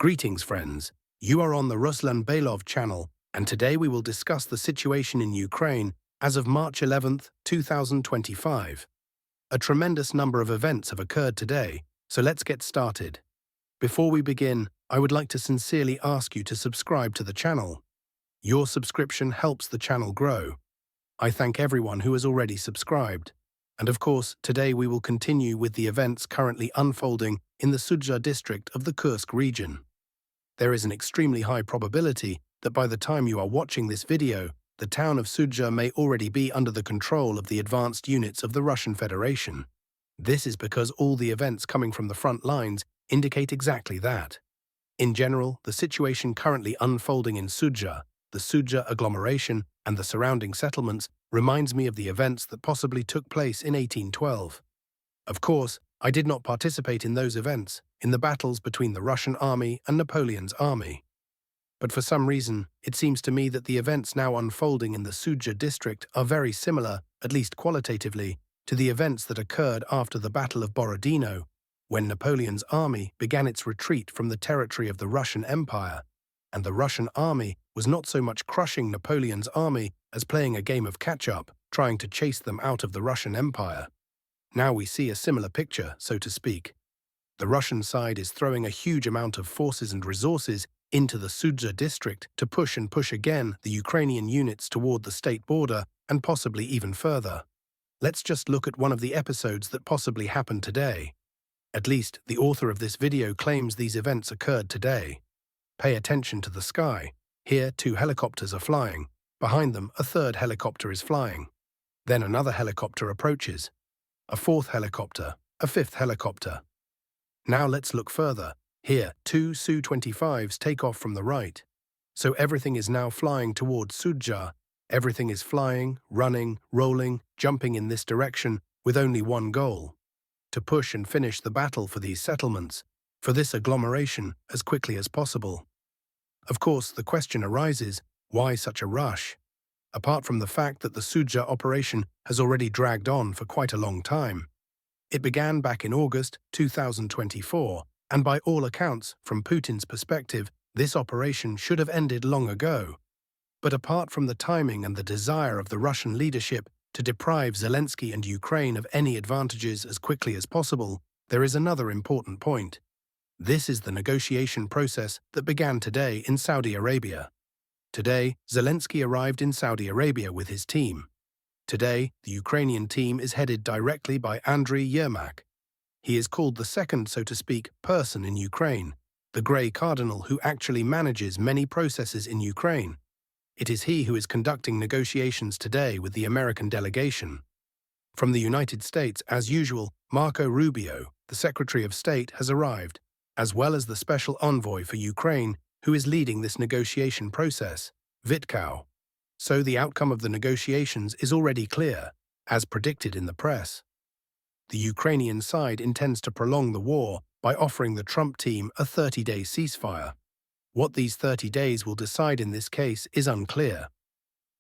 Greetings, friends. You are on the Ruslan Belov channel, and today we will discuss the situation in Ukraine as of March 11th, 2025. A tremendous number of events have occurred today, so let's get started. Before we begin, I would like to sincerely ask you to subscribe to the channel. Your subscription helps the channel grow. I thank everyone who has already subscribed. And of course, today we will continue with the events currently unfolding in the Sudzha district of the Kursk region. There is an extremely high probability that by the time you are watching this video, the town of Sudzha may already be under the control of the advanced units of the Russian Federation. This is because all the events coming from the front lines indicate exactly that. In general, the situation currently unfolding in Sudzha, the Sudzha agglomeration and the surrounding settlements reminds me of the events that possibly took place in 1812. Of course, I did not participate in those events, in the battles between the Russian army and Napoleon's army. But for some reason, it seems to me that the events now unfolding in the Sudzha district are very similar, at least qualitatively, to the events that occurred after the Battle of Borodino, when Napoleon's army began its retreat from the territory of the Russian Empire, and the Russian army was not so much crushing Napoleon's army as playing a game of catch-up, trying to chase them out of the Russian Empire. Now we see a similar picture, so to speak. The Russian side is throwing a huge amount of forces and resources into the Sudzha district to push and push again the Ukrainian units toward the state border and possibly even further. Let's just look at one of the episodes that possibly happened today. At least, the author of this video claims these events occurred today. Pay attention to the sky. Here, 2 helicopters are flying. Behind them, a 3rd helicopter is flying. Then another helicopter approaches. A 4th helicopter, a 5th helicopter. Now let's look further. Here, 2 Su-25s take off from the right. So everything is now flying towards Sudzha. Everything is flying, running, rolling, jumping in this direction with only one goal: to push and finish the battle for these settlements, for this agglomeration, as quickly as possible. Of course, the question arises, why such a rush? Apart from the fact that the Sudzha operation has already dragged on for quite a long time. It began back in August 2024, and by all accounts, from Putin's perspective, this operation should have ended long ago. But apart from the timing and the desire of the Russian leadership to deprive Zelensky and Ukraine of any advantages as quickly as possible, there is another important point. This is the negotiation process that began today in Saudi Arabia. Today, Zelensky arrived in Saudi Arabia with his team. Today, the Ukrainian team is headed directly by Andriy Yermak. He is called the second, so to speak, person in Ukraine, the Grey Cardinal who actually manages many processes in Ukraine. It is he who is conducting negotiations today with the American delegation. From the United States, as usual, Marco Rubio, the Secretary of State, has arrived, as well as the special envoy for Ukraine, who is leading this negotiation process, Vitkow. So the outcome of the negotiations is already clear, as predicted in the press. The Ukrainian side intends to prolong the war by offering the Trump team a 30-day ceasefire. What these 30 days will decide in this case is unclear.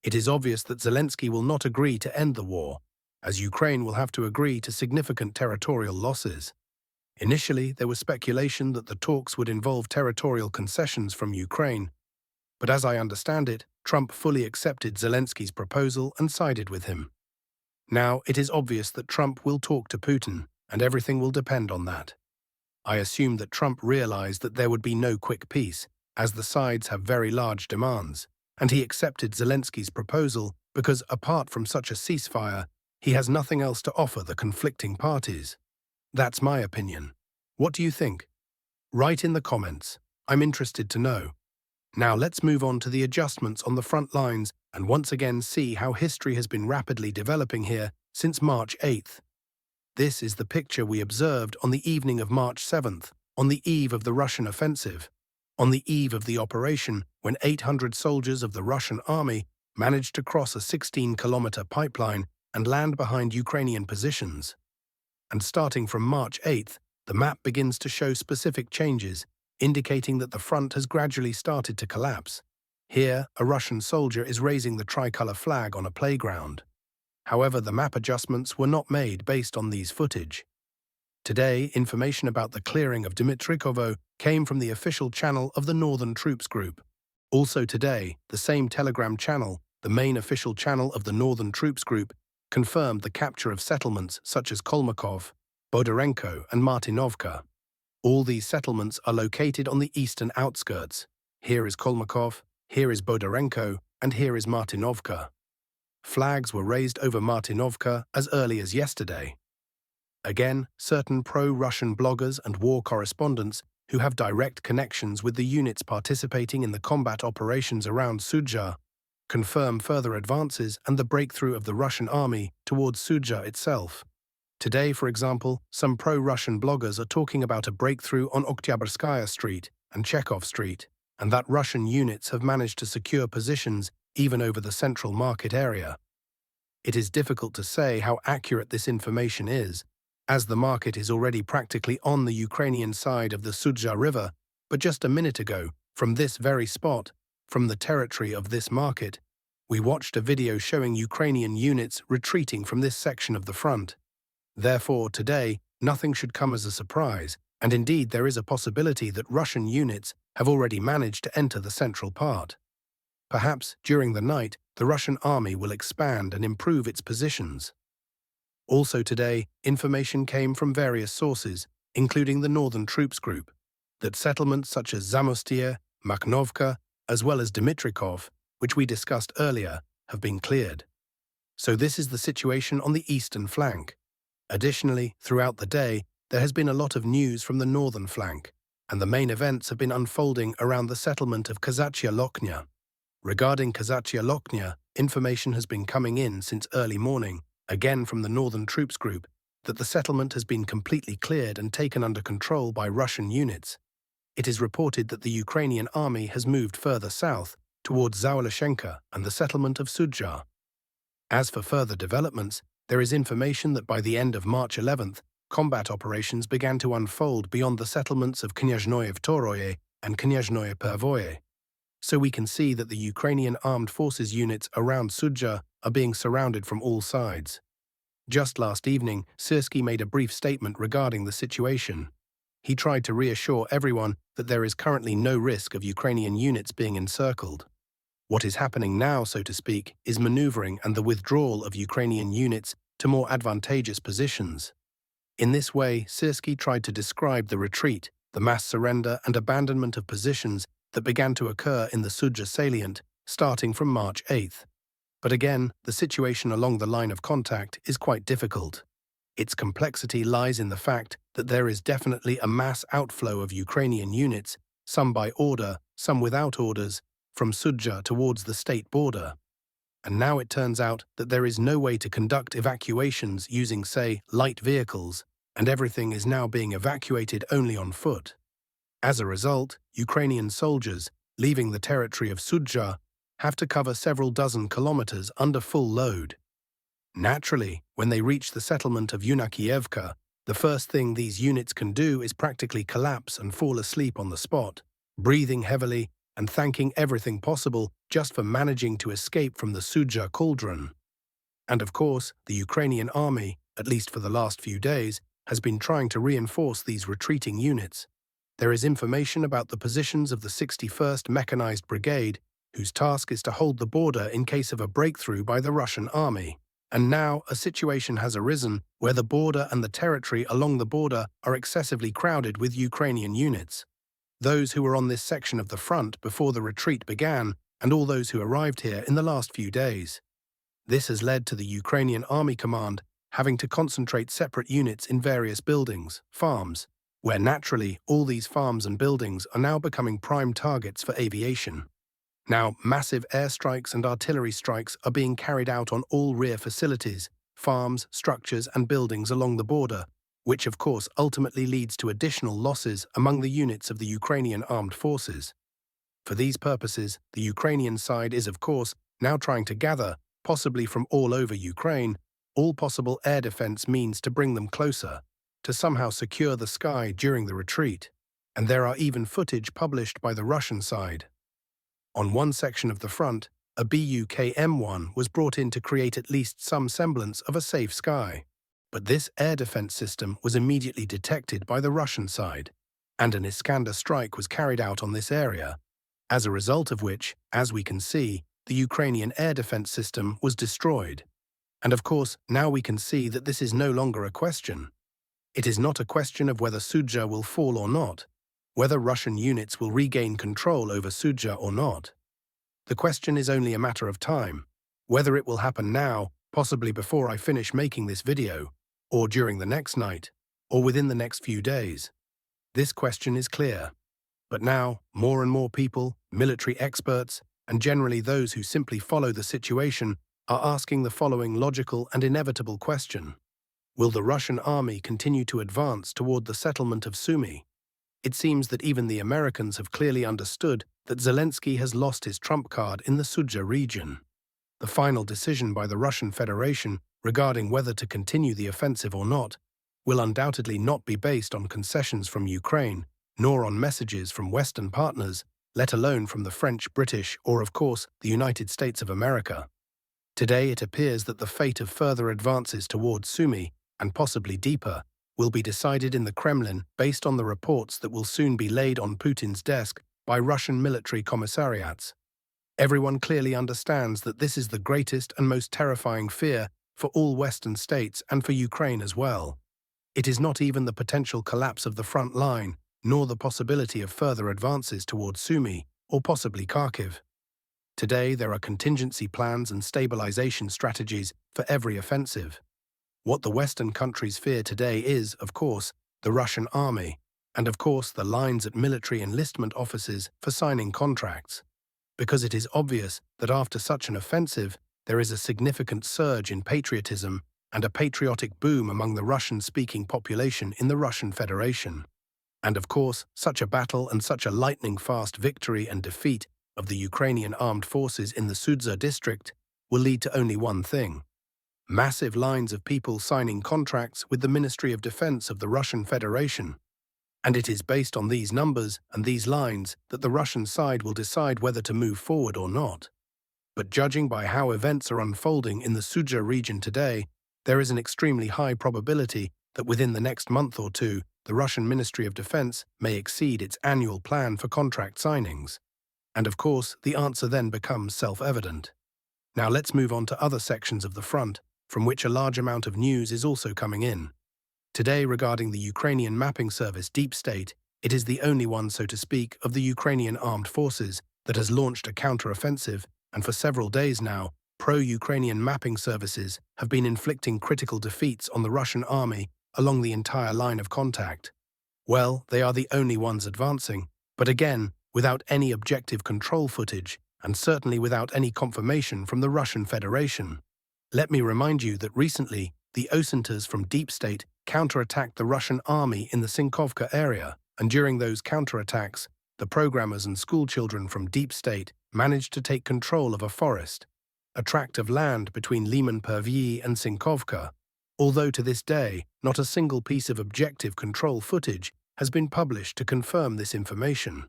It is obvious that Zelensky will not agree to end the war, as Ukraine will have to agree to significant territorial losses. Initially, there was speculation that the talks would involve territorial concessions from Ukraine, but as I understand it, Trump fully accepted Zelensky's proposal and sided with him. Now, it is obvious that Trump will talk to Putin, and everything will depend on that. I assume that Trump realized that there would be no quick peace, as the sides have very large demands, and he accepted Zelensky's proposal because, apart from such a ceasefire, he has nothing else to offer the conflicting parties. That's my opinion. What do you think? Write in the comments. I'm interested to know. Now let's move on to the adjustments on the front lines and once again see how history has been rapidly developing here since March 8th. This is the picture we observed on the evening of March 7th, on the eve of the Russian offensive, on the eve of the operation when 800 soldiers of the Russian army managed to cross a 16-kilometer pipeline and land behind Ukrainian positions. And starting from March 8th, the map begins to show specific changes, indicating that the front has gradually started to collapse. Here, a Russian soldier is raising the tricolor flag on a playground. However, the map adjustments were not made based on these footage. Today, information about the clearing of Dmitrikovo came from the official channel of the Northern Troops Group. Also today, the same Telegram channel, the main official channel of the Northern Troops Group, confirmed the capture of settlements such as Kolmakov, Bodarenko and Martinovka. All these settlements are located on the eastern outskirts. Here is Kolmakov, here is Bodarenko, and here is Martinovka. Flags were raised over Martinovka as early as yesterday. Again, certain pro-Russian bloggers and war correspondents who have direct connections with the units participating in the combat operations around Sudzha confirm further advances and the breakthrough of the Russian army towards Sudzha itself. Today, for example, some pro-Russian bloggers are talking about a breakthrough on Oktyabrskaya Street and Chekhov Street, and that Russian units have managed to secure positions even over the central market area. It is difficult to say how accurate this information is, as the market is already practically on the Ukrainian side of the Sudzha River, but just a minute ago, from this very spot, from the territory of this market, we watched a video showing Ukrainian units retreating from this section of the front. Therefore, today, nothing should come as a surprise, and indeed there is a possibility that Russian units have already managed to enter the central part. Perhaps, during the night, the Russian army will expand and improve its positions. Also today, information came from various sources, including the Northern Troops Group, that settlements such as Zamostier, Makhnovka, as well as Dmitrikov, which we discussed earlier, have been cleared. So this is the situation on the eastern flank. Additionally, throughout the day, there has been a lot of news from the northern flank, and the main events have been unfolding around the settlement of Kazachya Lokhnya. Regarding Kazachya Lokhnya, information has been coming in since early morning, again from the Northern Troops Group, that the settlement has been completely cleared and taken under control by Russian units. It is reported that the Ukrainian army has moved further south, towards Zaolishenka and the settlement of Sudzha. As for further developments, there is information that by the end of March 11th, combat operations began to unfold beyond the settlements of Knyazhnoye Vtoroye and Knyazhnoye Pervoye. So we can see that the Ukrainian armed forces units around Sudzha are being surrounded from all sides. Just last evening, Syrsky made a brief statement regarding the situation. He tried to reassure everyone that there is currently no risk of Ukrainian units being encircled. What is happening now, so to speak, is maneuvering and the withdrawal of Ukrainian units to more advantageous positions. In this way, Syrsky tried to describe the retreat, the mass surrender and abandonment of positions that began to occur in the Sudzha salient starting from March 8th. But again, the situation along the line of contact is quite difficult. Its complexity lies in the fact that there is definitely a mass outflow of Ukrainian units, some by order, some without orders, from Sudzha towards the state border. And now it turns out that there is no way to conduct evacuations using, say, light vehicles, and everything is now being evacuated only on foot. As a result, Ukrainian soldiers, leaving the territory of Sudzha, have to cover several dozen kilometers under full load. Naturally, when they reach the settlement of Yunakievka, the first thing these units can do is practically collapse and fall asleep on the spot, breathing heavily and thanking everything possible just for managing to escape from the Sudzha cauldron. And of course, the Ukrainian army, at least for the last few days, has been trying to reinforce these retreating units. There is information about the positions of the 61st Mechanized Brigade, whose task is to hold the border in case of a breakthrough by the Russian army. And now a situation has arisen where the border and the territory along the border are excessively crowded with Ukrainian units. Those who were on this section of the front before the retreat began, and all those who arrived here in the last few days. This has led to the Ukrainian Army Command having to concentrate separate units in various buildings, farms, where naturally all these farms and buildings are now becoming prime targets for aviation. Now, massive airstrikes and artillery strikes are being carried out on all rear facilities, farms, structures and buildings along the border, which of course ultimately leads to additional losses among the units of the Ukrainian armed forces. For these purposes, the Ukrainian side is of course now trying to gather, possibly from all over Ukraine, all possible air defense means to bring them closer, to somehow secure the sky during the retreat. And there are even footage published by the Russian side. On one section of the front, a Buk-M1 was brought in to create at least some semblance of a safe sky. But this air defense system was immediately detected by the Russian side, and an Iskander strike was carried out on this area, as a result of which, as we can see, the Ukrainian air defense system was destroyed. And of course, now we can see that this is no longer a question. It is not a question of whether Sudzha will fall or not, whether Russian units will regain control over Sudzha or not. The question is only a matter of time, whether it will happen now, possibly before I finish making this video, or during the next night, or within the next few days. This question is clear. But now, more and more people, military experts, and generally those who simply follow the situation, are asking the following logical and inevitable question. Will the Russian army continue to advance toward the settlement of Sumy? It seems that even the Americans have clearly understood that Zelensky has lost his trump card in the Sudzha region. The final decision by the Russian Federation regarding whether to continue the offensive or not will undoubtedly not be based on concessions from Ukraine, nor on messages from Western partners, let alone from the French, British, or of course the United States of America. Today it appears that the fate of further advances towards Sumy, and possibly deeper, will be decided in the Kremlin based on the reports that will soon be laid on Putin's desk by Russian military commissariats. Everyone clearly understands that this is the greatest and most terrifying fear for all Western states and for Ukraine as well. It is not even the potential collapse of the front line, nor the possibility of further advances towards Sumy or possibly Kharkiv. Today there are contingency plans and stabilization strategies for every offensive. What the Western countries fear today is, of course, the Russian army, and of course the lines at military enlistment offices for signing contracts. Because it is obvious that after such an offensive, there is a significant surge in patriotism and a patriotic boom among the Russian-speaking population in the Russian Federation. And of course, such a battle and such a lightning-fast victory and defeat of the Ukrainian armed forces in the Sudzha district will lead to only one thing: massive lines of people signing contracts with the Ministry of Defense of the Russian Federation. And it is based on these numbers and these lines that the Russian side will decide whether to move forward or not. But judging by how events are unfolding in the Sudzha region today, there is an extremely high probability that within the next month or two, the Russian Ministry of Defense may exceed its annual plan for contract signings. And of course, the answer then becomes self-evident. Now let's move on to other sections of the front, from which a large amount of news is also coming in. Today, regarding the Ukrainian mapping service Deep State, it is the only one, so to speak, of the Ukrainian armed forces that has launched a counter-offensive, and for several days now, pro-Ukrainian mapping services have been inflicting critical defeats on the Russian army along the entire line of contact. Well, they are the only ones advancing, but again, without any objective control footage, and certainly without any confirmation from the Russian Federation. Let me remind you that recently, the Osentas from Deep State counterattacked the Russian army in the Sinkovka area, and during those counterattacks, the programmers and schoolchildren from Deep State managed to take control of a forest, a tract of land between Liman-Pervyi and Sinkovka, although to this day, not a single piece of objective control footage has been published to confirm this information.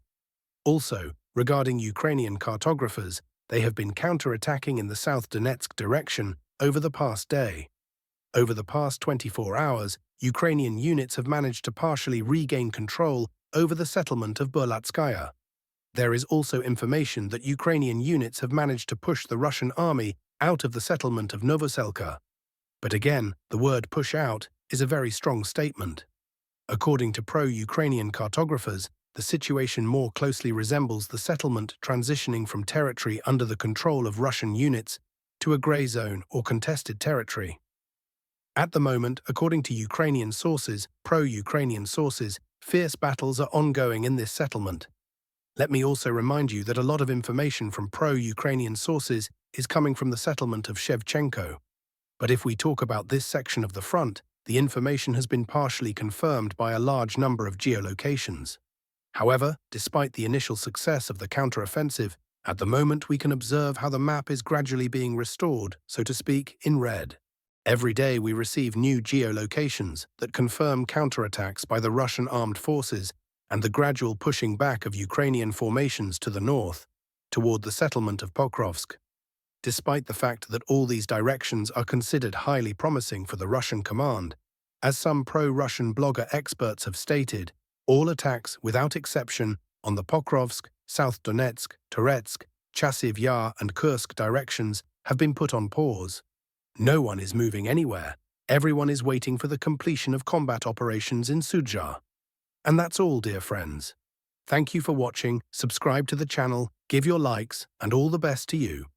Also, regarding Ukrainian cartographers, they have been counterattacking in the South Donetsk direction over the past day. Over the past 24 hours, Ukrainian units have managed to partially regain control over the settlement of Burlatskaya. There is also information that Ukrainian units have managed to push the Russian army out of the settlement of Novoselka. But again, the word push out is a very strong statement. According to pro-Ukrainian cartographers, the situation more closely resembles the settlement transitioning from territory under the control of Russian units to a grey zone or contested territory. At the moment, according to Ukrainian sources, pro-Ukrainian sources, fierce battles are ongoing in this settlement. Let me also remind you that a lot of information from pro-Ukrainian sources is coming from the settlement of Shevchenko. But if we talk about this section of the front, the information has been partially confirmed by a large number of geolocations. However, despite the initial success of the counteroffensive, at the moment we can observe how the map is gradually being restored, so to speak, in red. Every day we receive new geolocations that confirm counterattacks by the Russian armed forces and the gradual pushing back of Ukrainian formations to the north, toward the settlement of Pokrovsk. despite the fact that all these directions are considered highly promising for the Russian command. As some pro-Russian blogger experts have stated, all attacks, without exception, on the Pokrovsk, South Donetsk, Toretsk, Chasiv Yar and Kursk directions have been put on pause. No one is moving anywhere. Everyone is waiting for the completion of combat operations in Sudzha. And that's all, dear friends. Thank you for watching, subscribe to the channel, give your likes, and all the best to you.